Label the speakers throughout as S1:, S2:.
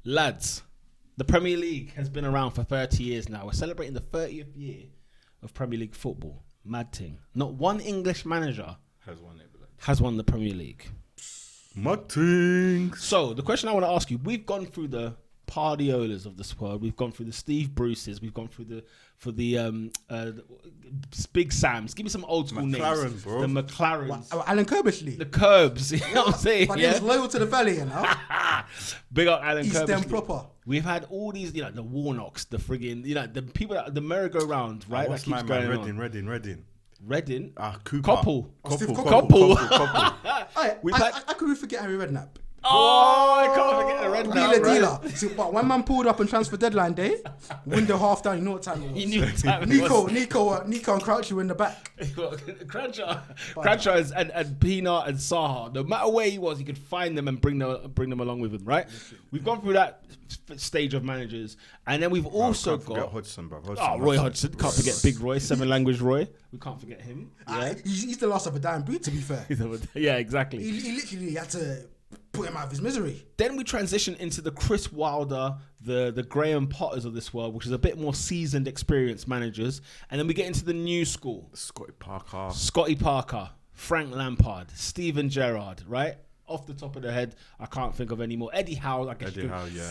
S1: Lads, the Premier League has been around for 30 years now. We're celebrating the 30th year of Premier League football. Mad thing. Not one English manager has won the Premier League.
S2: Mad things.
S1: So the question I want to ask you, we've gone through the Pardiolas of this world. We've gone through the Steve Bruces. We've gone through the Big Sams. Give me some old school
S2: McLaren,
S1: names.
S2: bro.
S1: The McLarens.
S3: Alan Kirbishley.
S1: The Curbs. You know what I'm saying?
S3: But he was loyal to the valley, you know.
S1: Big up Alan
S3: East
S1: Kirbishley.
S3: End proper.
S1: We've had all these, the Warnocks, the friggin', the people, the merry-go-round, right?
S2: What's
S1: that keeps
S2: my
S1: going
S2: man?
S1: on.
S2: Reading.
S1: Reading.
S2: Cooper.
S1: Koppel.
S2: Koppel.
S3: I could forget Harry Redknapp.
S1: Oh, I can't forget the Redknapp.
S3: Dealer. See, but when man pulled up on transfer deadline day, window half down, you know what time it was.
S1: He knew what time it was.
S3: Nico and Crouchy were in the back.
S1: Cranshaw and Pienaar and Saha, no matter where he was, he could find them and bring them along with him, right? We've gone through that stage of managers, and then we've also got
S2: Hodgson, bro.
S1: Roy Hodgson. Can't forget Big Roy, 7 language Roy. We can't forget him. Yeah,
S3: He's the last of a dying breed, to be fair.
S1: Yeah, exactly.
S3: He literally had to put him out of his misery.
S1: Then we transition into the Chris Wilder, the Graham Potters of this world, which is a bit more seasoned, experienced managers. And then we get into the new school.
S2: Scotty
S1: Parker, Frank Lampard, Steven Gerrard, right? Off the top of the head, I can't think of any more. Eddie Howe, I guess.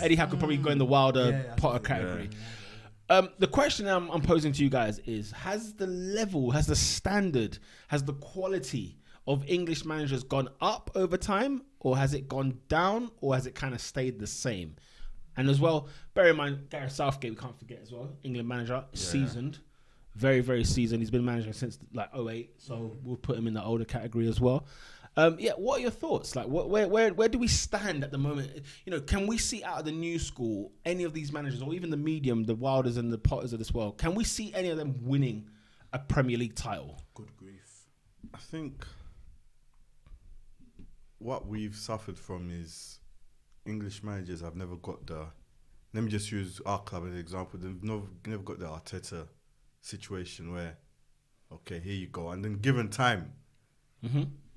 S1: Eddie Howe could probably go in the Wilder Potter category. Yeah. The question I'm posing to you guys is, has the level, has the standard, has the quality of English managers gone up over time, or has it gone down, or has it kind of stayed the same? And as well, bear in mind, Gareth Southgate, we can't forget as well, England manager, seasoned, very, very seasoned. He's been managing since like 2008, so we'll put him in the older category as well. What are your thoughts? Like, where do we stand at the moment? Can we see out of the new school any of these managers, or even the medium, the Wilders and the Potters of this world? Can we see any of them winning a Premier League title?
S3: Good grief.
S2: I think what we've suffered from is English managers have never got the. Let me just use our club as an example. They've never got the Arteta situation where, okay, here you go, and then given time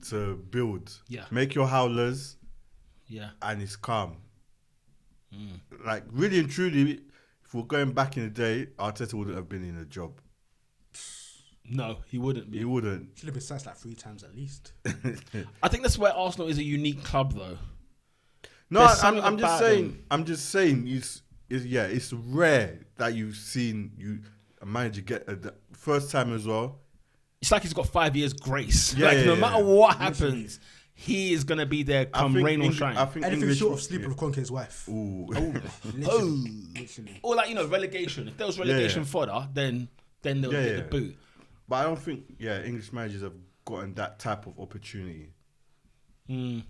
S2: to build, make your howlers, and it's calm. Like really and truly, if we're going back in the day, Arteta wouldn't have been in a job.
S1: No, he wouldn't be.
S2: He wouldn't.
S3: Should have been sacked like 3 times at least.
S1: I think that's where Arsenal is a unique club, though.
S2: No, I'm just saying. It's rare that you've seen a manager get the first time as well.
S1: It's like he's got 5 years grace.
S2: Yeah,
S1: no matter what happens, he is gonna be there come rain or shine.
S3: Anything short of sleep with Conke's wife.
S1: Literally. Or relegation. If there was relegation fodder, then they'll get the boot.
S2: But I don't think English managers have gotten that type of opportunity.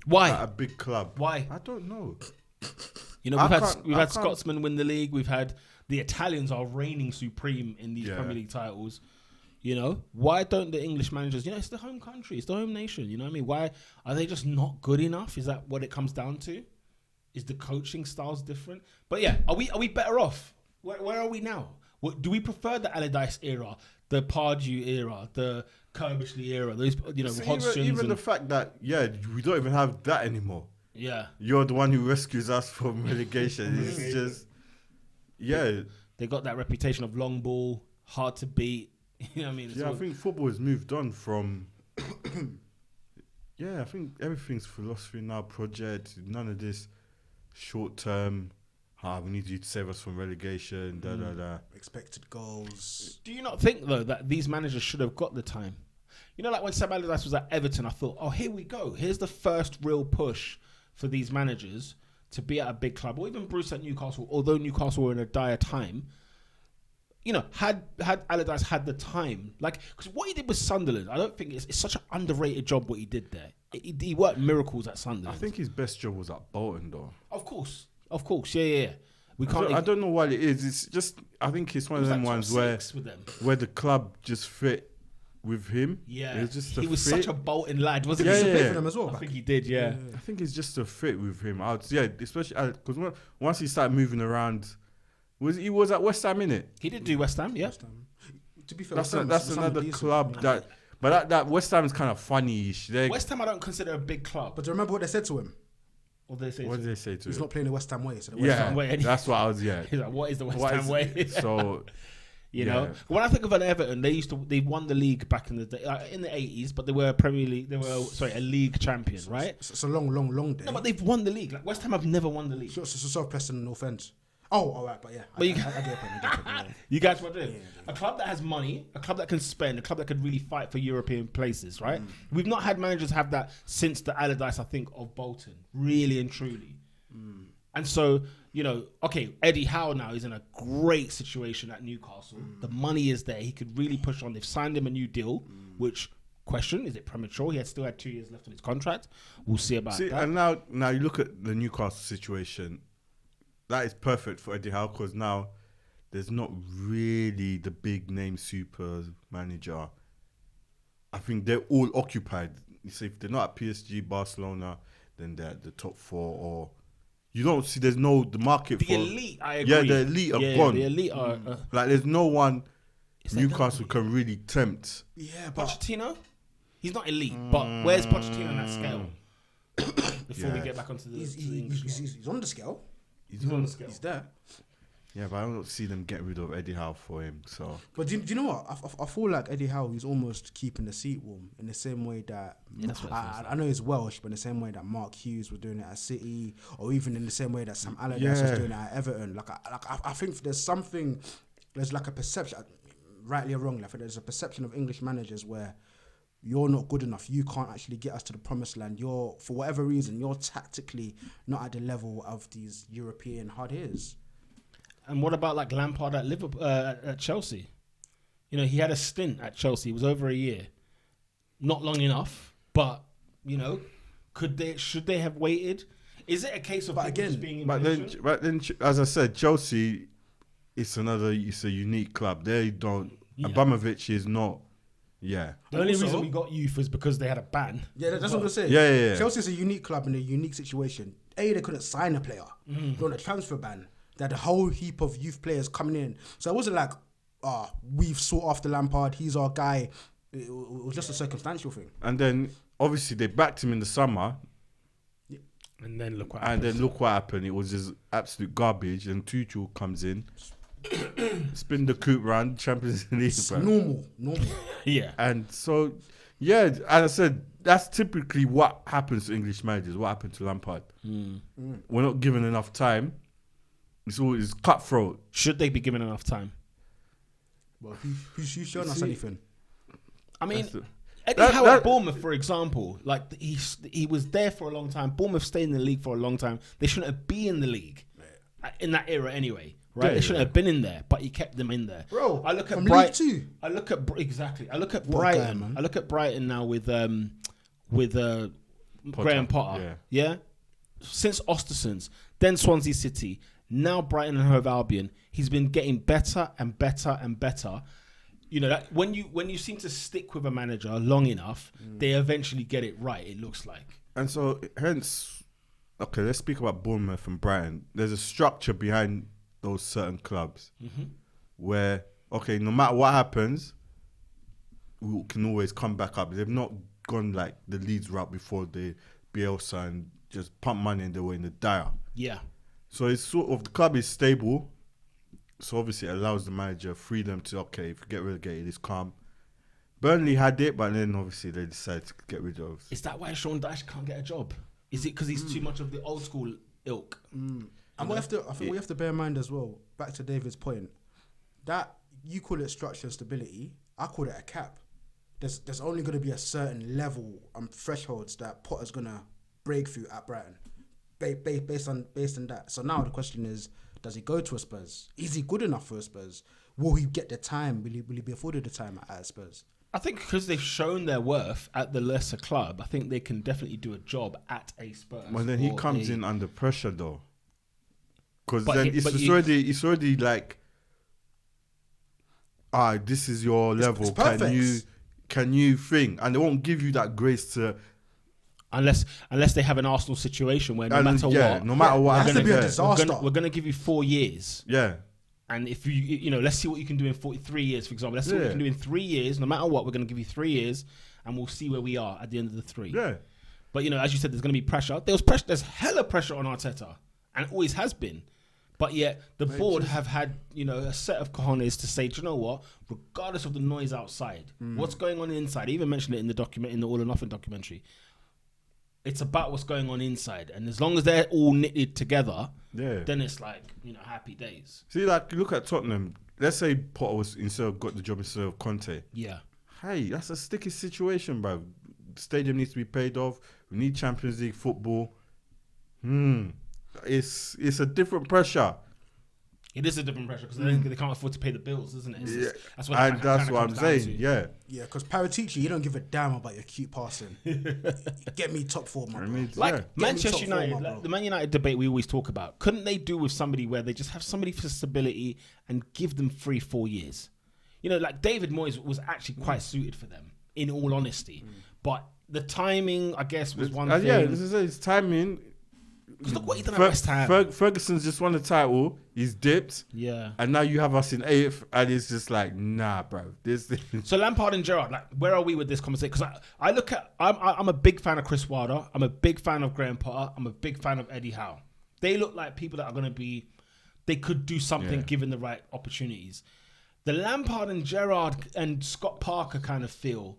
S1: Why?
S2: At a big club.
S1: Why?
S2: I don't know.
S1: We've had Scotsmen win the league. We've had the Italians are reigning supreme in these Premier League titles. Why don't the English managers? It's the home country, it's the home nation. You know what I mean? Why are they just not good enough? Is that what it comes down to? Is the coaching styles different? But are we better off? Where are we now? Do we prefer the Allardyce era, the Pardew era, the Kirbishley era? Those Hodgsons.
S2: Even the fact that we don't even have that anymore.
S1: Yeah,
S2: you're the one who rescues us from relegation. It's just
S1: they got that reputation of long ball, hard to beat. You know what I mean?
S2: I think football has moved on from. I think everything's philosophy now. Project, none of this short term. We need you to save us from relegation.
S3: Expected goals.
S1: Do you not think though that these managers should have got the time? Like when Sam Allardyce was at Everton, I thought, oh, here we go. Here's the first real push for these managers to be at a big club, or even Bruce at Newcastle. Although Newcastle were in a dire time. Had Allardyce had the time, because what he did with Sunderland, I don't think it's such an underrated job what he did there. He worked miracles at Sunderland.
S2: I think his best job was at Bolton, though.
S1: Of course, yeah. We can't.
S2: I don't know what it is. It's just I think it's one of them ones where the club just fit with him.
S1: Yeah,
S2: it's just
S1: he was such a Bolton lad, wasn't
S3: he?
S1: He
S3: played for them as well.
S1: I think he did. Yeah.
S2: I think it's just a fit with him. Especially because once he started moving around. He was at West Ham, innit?
S1: He did do West Ham, yeah.
S3: To be fair,
S2: that's another club but that West Ham is kind of funny-ish.
S1: West Ham I don't consider a big club.
S3: But do you remember what they said to him?
S1: What did
S2: they say to
S3: He's
S2: it?
S3: not playing the West Ham way. So the
S2: Yeah,
S3: Ham
S1: way.
S2: that's what I was. Yeah,
S1: he's like, what is the West Ham way?
S2: So,
S1: you know, when I think of an Everton, they won the league back in the day, in the 80s, but they were a league champion, right?
S3: It's a long day.
S1: No, but they've won the league. Like West Ham have never won the league.
S3: So Preston, no offense. Oh, all right, but yeah.
S1: But
S3: I get it.
S1: You guys what doing? A club that has money, a club that can spend, a club that could really fight for European places, right? We've not had managers have that since the Allardyce, I think, of Bolton, really and truly. And so, you know, okay, Eddie Howe now is in a great situation at Newcastle. The money is there. He could really push on. They've signed him a new deal, which, question, is it premature? He still had 2 years left on his contract. We'll see about that.
S2: And now you look at the Newcastle situation. That is perfect for Eddie Howe because now there's not really the big name super manager. I think they're all occupied. You see, if they're not at PSG, Barcelona, then they're at the top 4 or... You don't see, the market for...
S1: The elite, I agree.
S2: Yeah, the elite are gone.
S1: The elite are...
S2: like, there's no one Newcastle can really tempt.
S3: Yeah, but...
S1: Pochettino? He's not elite, but where's Pochettino on that scale? Before we get back onto the English.
S3: He's on the scale.
S1: He's on the scale.
S3: He's there.
S2: Yeah, but I don't see them get rid of Eddie Howe for him. So,
S3: but do you know what? I feel like Eddie Howe is almost keeping the seat warm in the same way that I know he's Welsh, but in the same way that Mark Hughes was doing it at City, or even in the same way that Sam Allardyce was doing it at Everton. I think there's like a perception, rightly or wrongly, I think there's a perception of English managers where you're not good enough. You can't actually get us to the promised land. For whatever reason, you're tactically not at the level of these European hard hitters.
S1: And what about like Lampard at Liverpool, at Chelsea? You know, he had a stint at Chelsea. It was over a year. Not long enough, but, you know, should they have waited? Is it a case of just being impatient?
S2: But then, as I said, Chelsea, it's a unique club. They don't... Yeah. Abramovich is not... Yeah.
S1: The only reason we got youth was because they had a ban.
S3: Yeah, that's what I'm saying.
S2: Yeah.
S3: Chelsea's a unique club in a unique situation. They couldn't sign a player. They're on a transfer ban. They had a whole heap of youth players coming in. So it wasn't like, we've sought after Lampard, he's our guy. It was just a circumstantial thing.
S2: And then, obviously, they backed him in the summer.
S1: Yeah. And then look what happened.
S2: It was just absolute garbage. And Tuchel comes in. Spin the coupe round, Champions League.
S3: It's normal.
S1: Yeah.
S2: And so, yeah, as I said, that's typically what happens to English managers. What happened to Lampard? We're not given enough time. It's always cutthroat.
S1: Should they be given enough time?
S3: Well, who's shown us anything?
S1: I mean, Eddie Howe at Bournemouth, for example, like he was there for a long time. Bournemouth stayed in the league for a long time. They shouldn't have been in the league in that era anyway. Right, they shouldn't have been in there, but he kept them in there.
S3: Bro,
S1: I look at
S3: Brighton too.
S1: I look at Brighton. I look at Brighton now with Graham Potter. Yeah, since Osterson's, then Swansea City, now Brighton and Hove Albion. He's been getting better and better and better. You know that when you seem to stick with a manager long enough, they eventually get it right. It looks like.
S2: And so, hence, okay, let's speak about Bournemouth and Brighton. There's a structure behind those certain clubs where, okay, no matter what happens, we can always come back up. They've not gone like the Leeds route before the Bielsa and just pump money in the way in the dire.
S1: Yeah.
S2: So it's sort of, the club is stable. So obviously it allows the manager freedom to, okay, if you get relegated, it's calm. Burnley had it, but then obviously they decided to get rid of.
S1: Is that why Sean Dyche can't get a job? Is it because he's too much of the old school ilk?
S3: And I think we have to bear in mind as well, back to David's point, that you call it structure and stability, I call it a cap. There's only going to be a certain level and thresholds that Potter's going to break through at Brighton, based on that. So now the question is, does he go to a Spurs? Is he good enough for a Spurs? Will he get the time? Will he be afforded the time at Spurs?
S1: I think because they've shown their worth at the lesser club, I think they can definitely do a job at a Spurs.
S2: Well, then he comes in under pressure though. Because then it's already like, this is your level.
S3: It's perfect.
S2: Can you think? And they won't give you that grace to,
S1: unless they have an Arsenal situation where no matter what,
S3: it has to be a disaster.
S1: We're gonna give you 4 years.
S2: Yeah.
S1: And if you let's see what you can do in 3 years, for example. Let's see what you can do in 3 years. No matter what, we're gonna give you 3 years, and we'll see where we are at the end of the 3.
S2: Yeah.
S1: But, you know, as you said, there's going to be pressure. There's hella pressure on Arteta, and it always has been. But yet, the board have had, you know, a set of cojones to say, do you know what? Regardless of the noise outside, what's going on inside? I even mentioned it in the All or Nothing documentary. It's about what's going on inside, and as long as they're all knitted together, then it's like, you know, happy days.
S2: See, like, look at Tottenham. Let's say Potter got the job instead of Conte.
S1: Yeah.
S2: Hey, that's a sticky situation, bro. The stadium needs to be paid off. We need Champions League football. It's a different pressure.
S1: It is a different pressure because they can't afford to pay the bills, isn't it?
S2: That's what I'm saying. Yeah,
S3: because Paratici, you don't give a damn about your cute passing. Get me top four, my bro.
S1: Manchester United, the Man United debate we always talk about. Couldn't they do with somebody where they just have somebody for stability and give them 3-4 years? You know, like David Moyes was actually quite suited for them, in all honesty. But the timing, I guess, was one thing.
S2: Yeah, this is it's timing.
S1: Because look what he done at West Ham.
S2: Ferguson's just won the title. He's dipped.
S1: Yeah.
S2: And now you have us in 8th, and it's just like, nah, bro.
S1: So Lampard and Gerrard, like, where are we with this conversation? Because I look at, I'm a big fan of Chris Wilder. I'm a big fan of Graham Potter. I'm a big fan of Eddie Howe. They look like people that are going to be, they could do something given the right opportunities. The Lampard and Gerrard and Scott Parker kind of feel,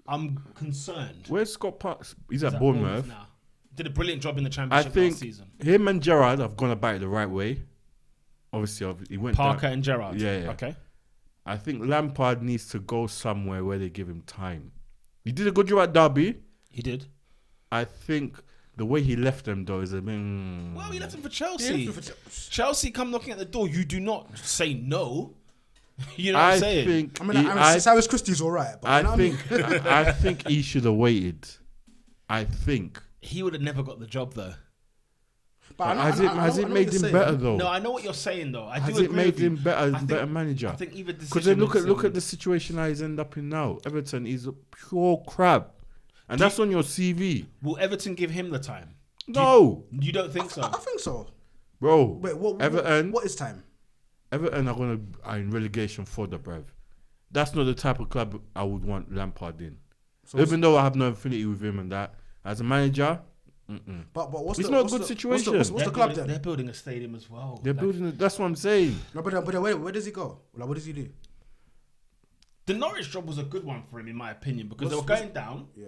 S1: I'm concerned.
S2: Where's Scott Parker? He's at Bournemouth
S1: now. Did a brilliant job in the Championship last season.
S2: Him and Gerrard have gone about it the right way. Obviously, he went
S1: Parker and Gerrard.
S2: Yeah.
S1: Okay.
S2: I think Lampard needs to go somewhere where they give him time. He did a good job at Derby.
S1: He did.
S2: I think the way he left them, though, is a bit...
S1: Well, he left them for Chelsea. Chelsea come knocking at the door. You do not say no. You know what I'm saying?
S3: Cyrus Christie's all right. But
S2: I think he should have waited. I think.
S1: He would have never got the job, though.
S2: But has it made him better, though?
S1: No, I know what you're saying, though.
S2: Has it made him better manager?
S1: I think either decision.
S2: Because then look at the situation he's end up in now. Everton is pure crap, and that's on your CV.
S1: Will Everton give him the time?
S2: No,
S1: you don't think so?
S3: I think so,
S2: bro.
S3: Wait,
S2: Everton?
S3: What is time?
S2: Everton are in relegation fodder, bruv. That's not the type of club I would want Lampard in. So even though I have no affinity with him and that, as a manager,
S3: but what's
S2: it's not a good situation.
S3: What's the club then?
S1: They're building a stadium as well.
S2: They're building. That's what I'm saying.
S3: No, but where does he go? Like, what does he do?
S1: The Norwich job was a good one for him, in my opinion, because they were going down.
S3: Yeah.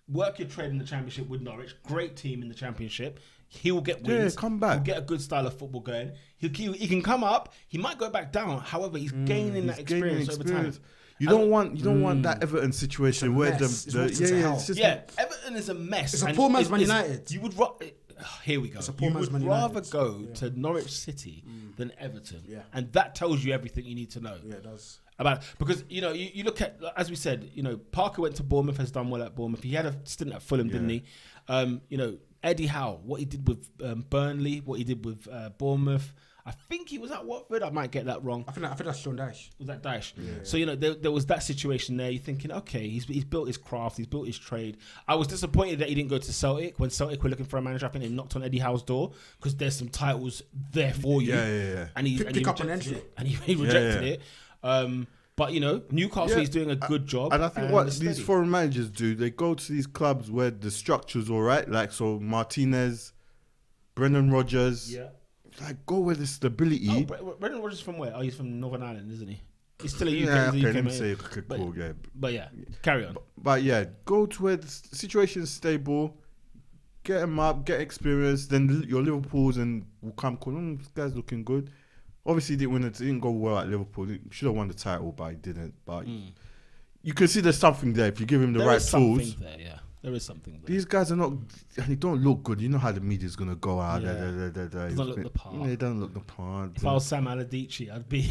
S1: Work your trade in the Championship with Norwich. Great team in the Championship. He will get wins.
S2: Yeah, come back.
S1: He'll get a good style of football going. He can come up. He might go back down. However, he's gaining that experience over time.
S2: You don't want that Everton situation where
S3: it's just
S1: Everton is a mess.
S3: It's a poor man's Man United.
S1: You would here we go.
S3: It's a poor man's Man
S1: rather
S3: United.
S1: go to Norwich City than Everton.
S3: Yeah.
S1: And that tells you everything you need to know.
S3: Yeah, it does.
S1: Because you know you look at, as we said, you know, Parker went to Bournemouth, has done well at Bournemouth. He had a stint at Fulham, didn't he? You know, Eddie Howe, what he did with Burnley, what he did with Bournemouth. I think he was at Watford. I might get that wrong.
S3: I think that's Sean Dyche.
S1: Was that Dyche?
S3: Yeah.
S1: So, you know, there was that situation there. You're thinking, okay, he's built his craft, he's built his trade. I was disappointed that he didn't go to Celtic. When Celtic were looking for a manager, I think they knocked on Eddie Howe's door because there's some titles there for you.
S2: Yeah.
S1: And he
S3: pick up an entry.
S1: And he rejected it. But, you know, Newcastle is doing a good job.
S2: And I think what these foreign managers do, they go to these clubs where the structure's all right. Like, so Martinez, Brendan Rodgers.
S1: Yeah.
S2: Like, go where the stability.
S1: Brendan Rodgers from where? Oh, he's from Northern Ireland, isn't he? He's still a UK.
S2: Yeah, okay, let me say, cool, yeah.
S1: But yeah, carry on.
S2: But yeah, go to where the situation is stable, get him up, get experience. Then your Liverpools and will come. This guy's looking good. Obviously, didn't go well at Liverpool. He should have won the title, but he didn't. But you can see there's something there if you give him the right tools.
S1: There is something there.
S2: These guys are not, and they don't look good. You know how the media's gonna go out.
S1: They don't look the part.
S2: They don't look the part.
S1: If I was Sam Allardyce, I'd be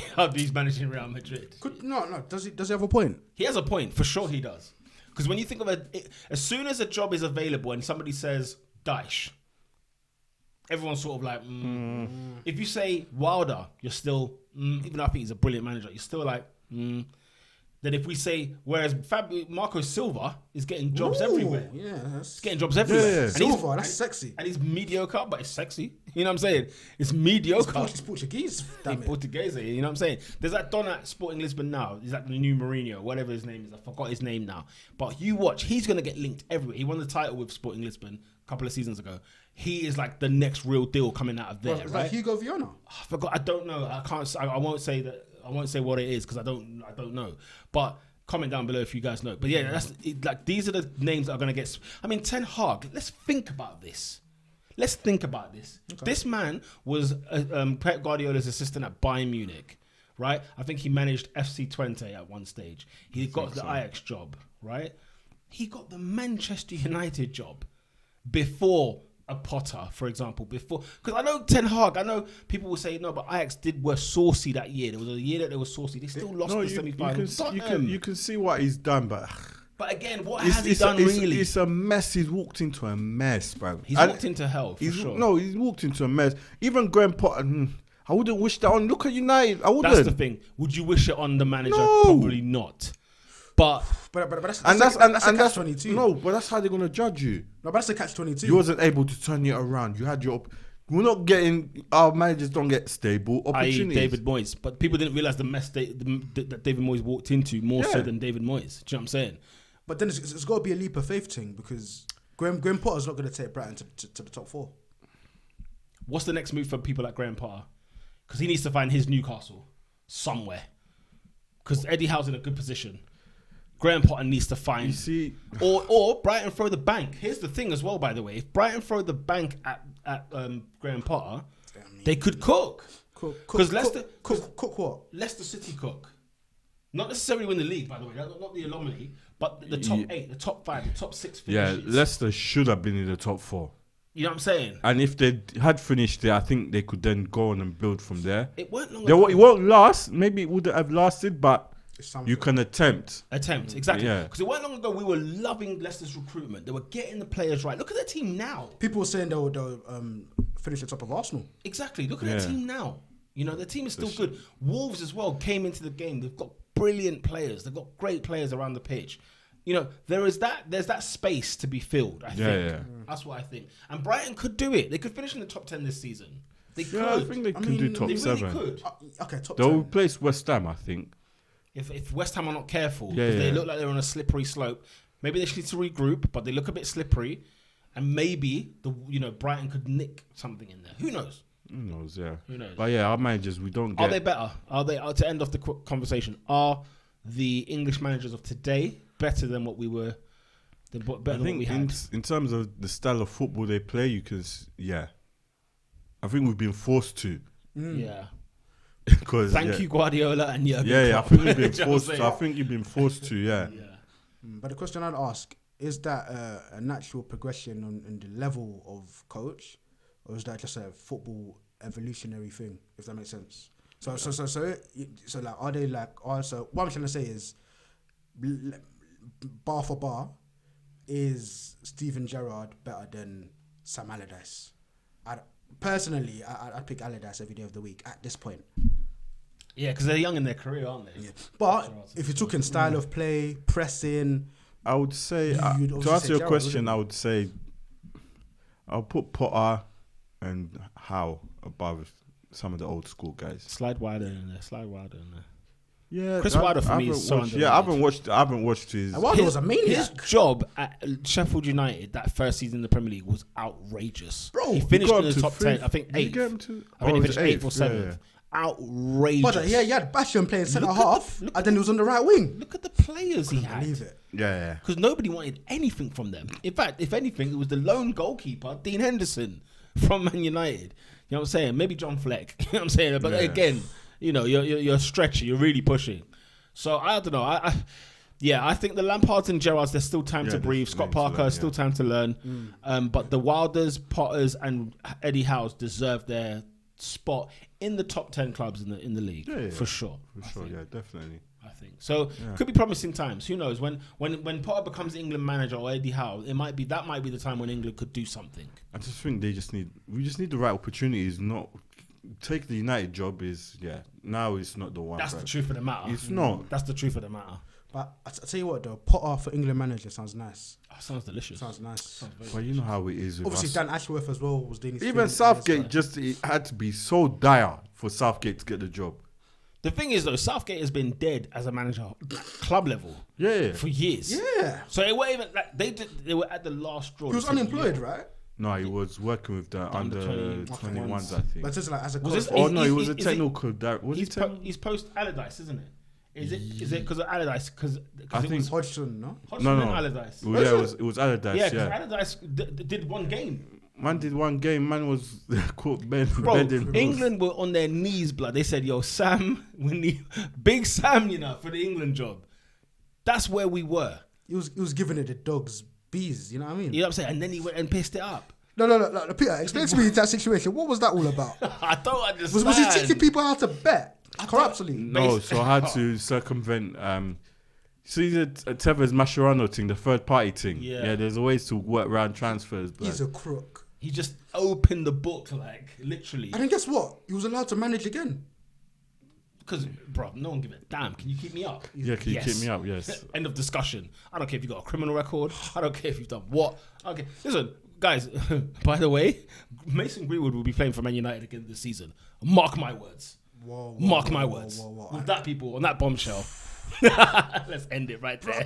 S1: managing Real Madrid.
S3: No. Does he have a point?
S1: He has a point, for sure. He does. Because when you think of it, as soon as a job is available and somebody says Dyche, everyone's sort of like, If you say Wilder, you're still, even though I think he's a brilliant manager, you're still like, Then if we say, whereas Marco Silva is getting jobs everywhere.
S3: Yeah,
S1: he's getting jobs everywhere.
S2: Yeah.
S1: And
S3: Silva, that's sexy.
S1: And he's mediocre, but it's sexy. You know what I'm saying? It's mediocre.
S3: It's Portuguese.
S1: Portuguese, you know what I'm saying? There's that Don at Sporting Lisbon now. Is that the new Mourinho, whatever his name is? I forgot his name now. But you watch, he's going to get linked everywhere. He won the title with Sporting Lisbon a couple of seasons ago. He is like the next real deal coming out of there, right?
S3: Like Hugo Viana.
S1: I forgot. I don't know. I can't. I won't say that. I won't say what it is because I don't know. But comment down below if you guys know. But yeah, that's like these are the names that are going to get. I mean, Ten Hag. Let's think about this. Okay. This man was Pep Guardiola's assistant at Bayern Munich, right? I think he managed FC Twente at one stage. He got the Ajax job, right? He got the Manchester United job before a Potter, for example, because I know Ten Hag, I know people will say no, but Ajax were saucy that year. There was a year that they were saucy. They still lost the semi-finals.
S2: You can see what he's done, but
S1: again, what has he done really?
S2: It's a mess. He's walked into a mess, bro.
S1: He's walked into hell, for sure.
S2: No, he's walked into a mess. Even Graham Potter, I wouldn't wish that on. Look at United. I wouldn't.
S1: That's the thing. Would you wish it on the manager? No. Probably not. But
S3: that's catch-22.
S2: No, but that's how they're gonna judge you.
S3: No, but that's a catch-22.
S2: You wasn't able to turn it around. You had your. We're not getting. Our managers don't get stable opportunities.
S1: David Moyes, but people didn't realize the mess that David Moyes walked into more so than David Moyes. Do you know what I'm saying?
S3: But then it's got to be a leap of faith thing because Graham Potter's not going to take Brighton to the top 4.
S1: What's the next move for people like Graham Potter? Because he needs to find his Newcastle somewhere. Because Eddie Howe's in a good position. Graham Potter needs to find...
S2: You see...
S1: Or Brighton throw the bank. Here's the thing as well, by the way. If Brighton throw the bank at Graham Potter, they could cook. Because Leicester...
S3: Cook what?
S1: Leicester City cook. Not necessarily win the league, by the way. That's not the anomaly. But the top 8, the top 5, the top 6 finishes.
S2: Yeah, Leicester should have been in the top 4.
S1: You know what I'm saying?
S2: And if they had finished there, I think they could then go on and build from there.
S1: It weren't long ago.
S2: It won't last. Maybe it would have lasted, but you can attempt.
S1: Exactly. Because it weren't long ago we were loving Leicester's recruitment. They were getting the players right. Look at their team now.
S3: People were saying they'll finish at the top of Arsenal.
S1: Exactly. Look at their team now. You know, their team is still good. Wolves as well came into the game. They've got brilliant players. They've got great players around the pitch. You know, there's that space to be filled, I think.
S2: Yeah.
S1: That's what I think. And Brighton could do it. They could finish in the top 10 this season. They could.
S2: I think they can do top 7.
S1: Really could.
S3: Okay, top 10.
S2: They'll replace West Ham, I think.
S1: If West Ham are not careful, because they look like they're on a slippery slope, maybe they should need to regroup, but they look a bit slippery. And maybe, Brighton could nick something in there. Who knows?
S2: Who knows, yeah.
S1: Who knows?
S2: But yeah, our managers, we don't get...
S1: Are they better? To end off the conversation, are the English managers of today better than what we were... Better than what we had?
S2: In terms of the style of football they play, I think we've been forced to.
S1: Yeah.
S2: Thank
S1: you, Guardiola and Jurgen
S2: Klopp. I think we've been forced to. I think you've been forced to, yeah.
S3: But the question I'd ask, is that a natural progression in the level of coach, or is that just a football evolutionary thing, if that makes sense? So like, are they like, also, what I'm trying to say is, bar for bar, is Steven Gerrard better than Sam Allardyce? Personally, I'd pick Allardyce every day of the week at this point.
S1: Yeah, because they're young in their career, aren't they?
S3: Yeah. But if you're talking style of play, pressing...
S2: I would say, to answer your question, I would say I'll put Potter and Howe above some of the old school guys.
S1: Slide wider in there.
S2: Yeah,
S1: Chris Wilder for me is so underrated.
S2: Yeah, I haven't watched his.
S3: Wilder was a maniac.
S1: His job at Sheffield United that first season in the Premier League was outrageous.
S3: Bro,
S1: he finished in the top 10. I think 8th. I think he finished 8th or 7th. Yeah. Outrageous.
S3: But he had Basham playing centre half, and then he was on the right wing.
S1: Look at the players he had.
S3: Believe it.
S2: Yeah.
S1: Because nobody wanted anything from them. In fact, if anything, it was the lone goalkeeper, Dean Henderson, from Man United. You know what I'm saying? Maybe John Fleck. You know what I'm saying? But again, you're stretching. You're really pushing. So I don't know. I think the Lampards and Gerrards, there's still time to breathe. Scott Parker, still time to learn. But the Wilders, Potters, and Eddie Howe's deserve their spot in the top 10 clubs in the league for sure.
S2: Yeah, definitely.
S1: I think so. Could be promising times. Who knows? When Potter becomes England manager or Eddie Howe, that might be the time when England could do something.
S2: I just think we just need the right opportunities. Not take the United job now it's not the one.
S1: That's the truth of the matter.
S2: It's not.
S1: That's the truth of the matter.
S3: But I tell you what, though, Potter for England manager sounds nice.
S1: Oh, sounds delicious.
S3: Sounds nice.
S2: Well, you know how it is with
S3: Obviously,
S2: us.
S3: Dan Ashworth as well was doing his
S2: Even
S3: thing.
S2: Southgate, it had to be so dire for Southgate to get the job.
S1: The thing is, though, Southgate has been dead as a manager, club level, for years.
S3: Yeah.
S1: So it wasn't even like they were at the last straw.
S3: He was unemployed, right?
S2: No, he was working with the under 21s, I think.
S3: But just like as a
S1: Was
S3: coach.
S1: this-
S2: He was a technical director. Was he
S1: He's post Allardyce, isn't it? Is it because of Allardyce? Because
S2: I
S1: it
S2: think
S1: was
S3: Hodgson, no?
S1: Hodgson
S2: No.
S1: and Allardyce.
S2: Well, yeah, it was Allardyce.
S1: Yeah,
S2: Yeah,
S1: because Allardyce did one game.
S2: man did one game. Man was caught
S1: Bro,
S2: bending.
S1: England were on their knees, blood. They said, "Yo, Sam, we need Big Sam, for the England job." That's where we were.
S3: He was giving it the dog's bees, you know what I mean?
S1: You know what I'm saying? And then he went and pissed it up.
S3: No, Peter, explain to me that situation. What was that all about?
S1: I don't understand.
S3: Was he teaching people how to bet corruptly?
S2: No, so I had to circumvent. See the Tevez Mascherano thing, the third party thing.
S1: Yeah.
S2: There's ways to work around transfers. But
S3: He's a crook.
S1: He just opened the book, like, literally.
S3: And then guess what? He was allowed to manage again.
S1: Because, bro, no one give a damn. Can you keep me up?
S2: yeah, can you keep me up? Yes.
S1: End of discussion. I don't care if you got a criminal record. I don't care if you've done what. Okay, listen, guys. By the way, Mason Greenwood will be playing for Man United again this season. Mark my words. Mark my words. With that, people, on that bombshell. Let's end it right there.